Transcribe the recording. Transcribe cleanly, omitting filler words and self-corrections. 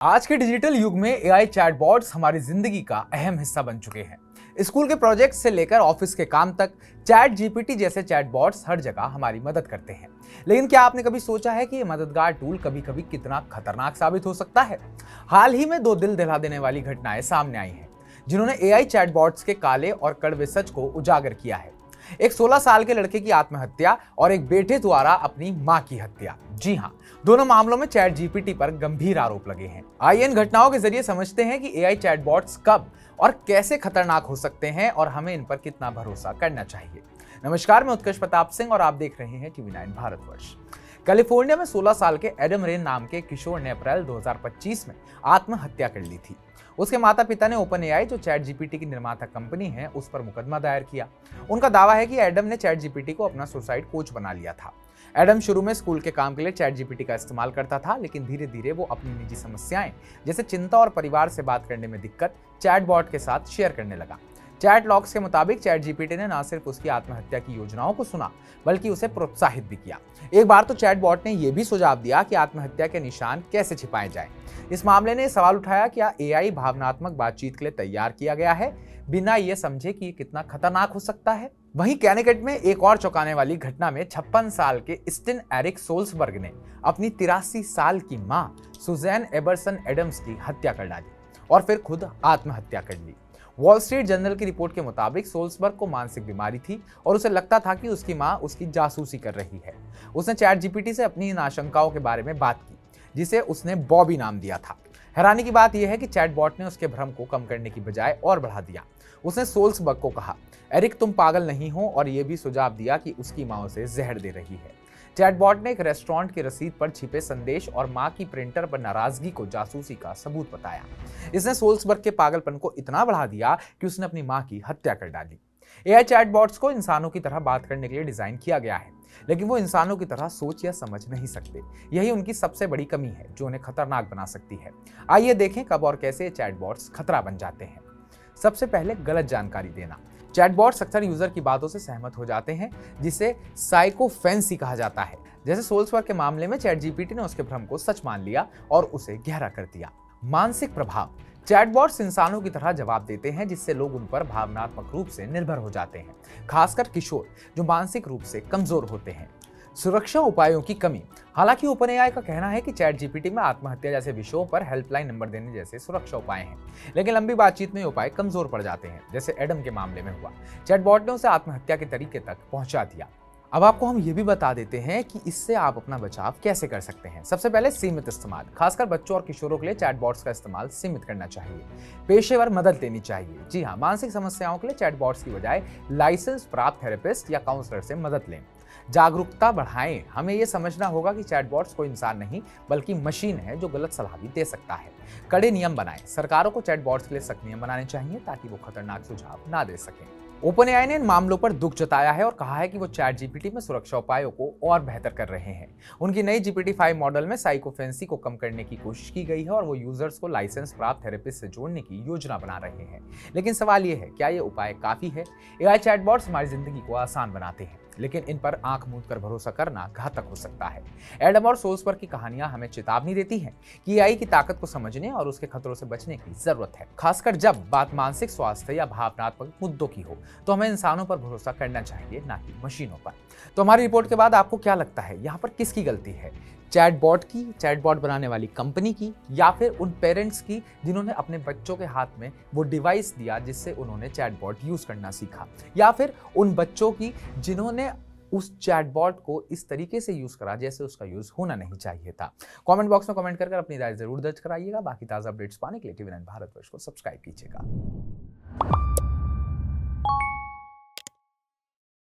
आज के डिजिटल युग में एआई चैटबॉट्स हमारी जिंदगी का अहम हिस्सा बन चुके हैं। स्कूल के प्रोजेक्ट से लेकर ऑफिस के काम तक चैट जीपीटी जैसे चैटबॉट्स हर जगह हमारी मदद करते हैं। लेकिन क्या आपने कभी सोचा है कि ये मददगार टूल कभी कभी कितना खतरनाक साबित हो सकता है? हाल ही में दो दिल दहला देने वाली घटनाएं सामने आई हैं, जिन्होंने एआई चैटबॉट्स के काले और कड़वे सच को उजागर किया है। एक 16 साल के लड़के की आत्महत्या और एक बेटे द्वारा अपनी मां की हत्या। जी हां, दोनों मामलों में चैट जीपीटी पर गंभीर आरोप लगे हैं। आइए इन घटनाओं के जरिए समझते हैं कि एआई चैटबॉट्स कब और कैसे खतरनाक हो सकते हैं और हमें इन पर कितना भरोसा करना चाहिए। नमस्कार, मैं उत्कर्ष प्रताप सिंह और आप देख रहे हैं टीवी9 भारतवर्ष। कैलिफोर्निया में 16 साल के एडम रेन नाम के किशोर ने अप्रैल 2025 में आत्महत्या कर ली थी। उसके माता पिता ने ओपन एआई, जो चैट जीपीटी की निर्माता कंपनी है, उस पर मुकदमा दायर किया। उनका दावा है कि एडम ने चैट जीपीटी को अपना सुसाइड कोच बना लिया था। एडम शुरू में स्कूल के काम के लिए चैट जीपीटी का इस्तेमाल करता था, लेकिन धीरे धीरे वो अपनी निजी समस्याएं जैसे चिंता और परिवार से बात करने में दिक्कत चैटबॉट के साथ शेयर करने लगा। चैट लॉग्स के मुताबिक चैट जीपीटी ने न सिर्फ उसकी आत्महत्या की योजनाओं को सुना, बल्कि उसे प्रोत्साहित भी किया। एक बार तो चैटबॉट ने यह भी सुझाव दिया कि आत्महत्या के निशान कैसे छिपाए जाएं। इस मामले ने सवाल उठाया, क्या एआई भावनात्मक बातचीत के लिए तैयार किया गया है, बिना ये समझे कि ये कितना खतरनाक हो सकता है? वहीं कैनेकेट में एक और चौंकाने वाली घटना में 56 साल के स्टिन एरिक सोल्सबर्ग ने अपनी 83 साल की मां सुजैन एबरसन एडम्स की हत्या कर डाली और फिर खुद आत्महत्या कर ली। वॉल स्ट्रीट जर्नल की रिपोर्ट के मुताबिक सोल्सबर्ग को मानसिक बीमारी थी और उसे लगता था कि उसकी मां उसकी जासूसी कर रही है। उसने चैट जीपीटी से अपनी इन आशंकाओं के बारे में बात की, जिसे उसने बॉबी नाम दिया था। हैरानी की बात यह है कि चैटबॉट ने उसके भ्रम को कम करने की बजाय और बढ़ा दिया। उसने सोल्सबर्ग को कहा, एरिक तुम पागल नहीं हो, और यह भी सुझाव दिया कि उसकी मां उसे जहर दे रही है। चैटबॉट ने एक रेस्टोरेंट की रसीद पर छिपे संदेश और मां की प्रिंटर पर नाराजगी को जासूसी का सबूत बताया। इसने सोल्सबर्ग के पागलपन को इतना बढ़ा दिया कि उसने अपनी मां की हत्या कर डाली। एआई चैटबॉट्स को इंसानों की तरह बात करने के लिए डिजाइन किया गया है, लेकिन वो इंसानों की तरह सोच या समझ नहीं सकते। यही उनकी सबसे बड़ी कमी है, जो उन्हें खतरनाक बना सकती है। आइए देखें कब और कैसे ये चैटबॉट्स खतरा बन जाते हैं। सबसे पहले, गलत जानकारी देना। चैटबॉट्स अक्सर यूजर की बातों से सहमत हो जाते हैं, जिसे साइकोफेंसी कहा जाता है। जैसे सोल्सबर्ग के मामले में चैट जीपीटी ने उसके भ्रम को सच मान लिया और उसे गहरा कर दिया। मानसिक प्रभाव। चैटबॉट्स इंसानों की तरह जवाब देते हैं, जिससे लोग उन पर भावनात्मक रूप से निर्भर हो जाते हैं, खासकर किशोर जो मानसिक रूप से कमजोर होते हैं। सुरक्षा उपायों की कमी। हालांकि ओपन एआई का कहना है कि चैट जीपीटी में आत्महत्या जैसे विषयों पर हेल्पलाइन नंबर देने जैसे सुरक्षा उपाय हैं, लेकिन लंबी बातचीत में ये उपाय कमजोर पड़ जाते हैं, जैसे एडम के मामले में हुआ। चैटबॉट ने उसे आत्महत्या के तरीके तक पहुंचा दिया। अब आपको हम ये भी बता देते हैं कि इससे आप अपना बचाव कैसे कर सकते हैं। सबसे पहले, सीमित इस्तेमाल। खासकर बच्चों और किशोरों के लिए चैटबॉट्स का इस्तेमाल सीमित करना चाहिए। पेशेवर मदद लेनी चाहिए। जी हाँ, मानसिक समस्याओं के लिए चैटबॉट्स की बजाय लाइसेंस प्राप्त थेरेपिस्ट या काउंसलर से मदद लें। जागरूकता बढ़ाएं। हमें यह समझना होगा कि चैटबॉट्स कोई इंसान नहीं, बल्कि मशीन है जो गलत सलाह भी दे सकता है। कड़े नियम बनाएं। सरकारों को चैटबॉट्स के लिए सख्त नियम बनाने चाहिए, ताकि वो खतरनाक सुझाव ना दे सकें। ओपन एआई ने इन मामलों पर दुख जताया है और कहा है कि वो चैट जीपीटी में सुरक्षा उपायों को और बेहतर कर रहे हैं। उनकी नई GPT-5 मॉडल में साइकोफेंसी को कम करने की कोशिश की गई है और वो यूजर्स को लाइसेंस प्राप्त थेरेपिस्ट से जोड़ने की योजना बना रहे हैं। लेकिन सवाल ये है, क्या ये उपाय काफी है? एआई चैटबॉट्स हमारी जिंदगी को आसान बनाते हैं, लेकिन इन पर आंख मूंद कर भरोसा करना घातक हो सकता है। एडम और सोल्सबर्ग की कहानियां हमें चेतावनी देती हैं कि एआई की ताकत को समझने और उसके खतरों से बचने की जरूरत है। खासकर जब बात मानसिक स्वास्थ्य या भावनात्मक मुद्दों की हो, तो हमें इंसानों पर भरोसा करना चाहिए, ना कि मशीनों पर। तो हमारी रिपोर्ट के बाद आपको क्या लगता है, यहाँ पर किसकी गलती है? चैटबॉट की, चैटबॉट बनाने वाली कंपनी की, या फिर उन पेरेंट्स की जिन्होंने अपने बच्चों के हाथ में वो डिवाइस दिया जिससे उन्होंने चैटबॉट यूज करना सीखा, या फिर उन बच्चों की जिन्होंने उस चैटबॉट को इस तरीके से यूज करा जैसे उसका यूज होना नहीं चाहिए था? कमेंट बॉक्स में कमेंट कर अपनी राय जरूर दर्ज कराइएगा। बाकी ताजा अपडेट्स पाने के लिए टीवी9 भारतवर्ष को सब्सक्राइब कीजिएगा।